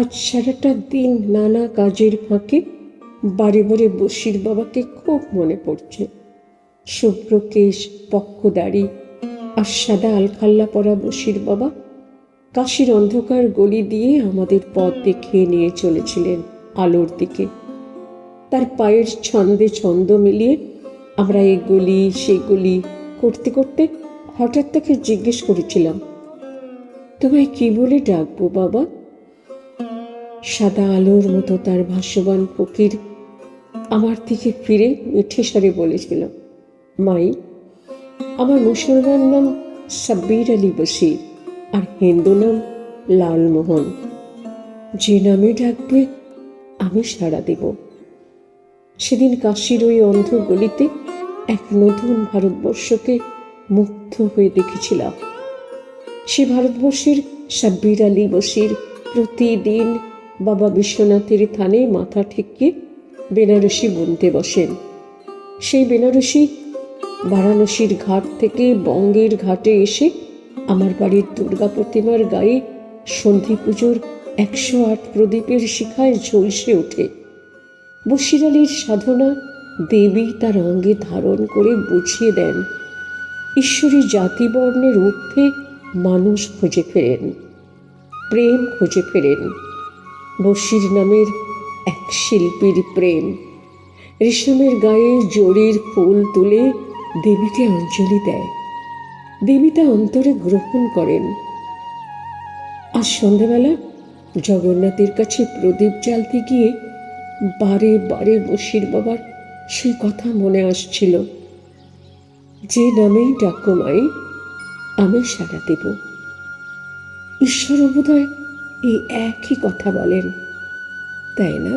আজ সারাটা দিন নানা কাজের ফাঁকে বারে বারে বসির বাবাকে খুব মনে পড়ছে। শুভ্র কেশ, পক্ষ দাড়ি আর সাদা আলখাল্লা পরা বসির বাবা কাশির অন্ধকার গলি দিয়ে আমাদের পথ দেখিয়ে নিয়ে চলেছিলেন আলোর দিকে। তার পায়ের ছন্দে ছন্দ মিলিয়ে আমরা এই গলি সেই গলি করতে করতে হঠাৎ তাকে জিজ্ঞেস করেছিলাম, তোমায় কি বলে ডাকবো বাবা? সাদা আলোর মতো তার ভাসমান ফকির আমার দিকে ফিরে মিঠে স্বরে বলেছিল, মাই, আমার মুসলমান নাম সাব্বির আলী বশির আর হিন্দু নাম লালমোহন। যে নামে ডাকবে আমি সাড়া দেব। সেদিন কাশীর ওই অন্ধ গলিতে এক নতুন ভারতবর্ষকে মুগ্ধ হয়ে দেখেছিলাম। সে ভারতবর্ষের সাব্বির আলী বশির প্রতিদিন বাবা বিশ্বনাথের থানে মাথা ঠেকিয়ে বেনারসি বুনতে বসেন। সেই বেনারসি বারাণসীর ঘাট থেকে বঙ্গের ঘাটে এসে আমার বাড়ির দুর্গা প্রতিমার গায়ে সন্ধি পুজোর 108 প্রদীপের শিখায় ঝলসে ওঠে। বশির আলীর সাধনা দেবী তার অঙ্গে ধারণ করে বুঝিয়ে দেন, ঈশ্বরী জাতিবর্ণের ঊর্ধ্বে মানুষ খুঁজে ফেরেন, প্রেম খুঁজে ফেরেন। বশির নামের এক শিল্পীর প্রেম। রেশমের গায়ে জরির ফুল তুলে দেবীকে অঞ্জলি দেয়। দেবী তা অন্তরে গ্রহণ করেন। আজ সন্ধ্যাবেলা জগন্নাথের কাছে প্রদীপ জ্বালতে গিয়ে বারে বারে বশির বাবার সেই কথা মনে আসছিল, যে নামেই ডাকো মাই, আমি সাড়া দেব। ঈশ্বর বোধহয় এই একই কথা বলেন, তাই না?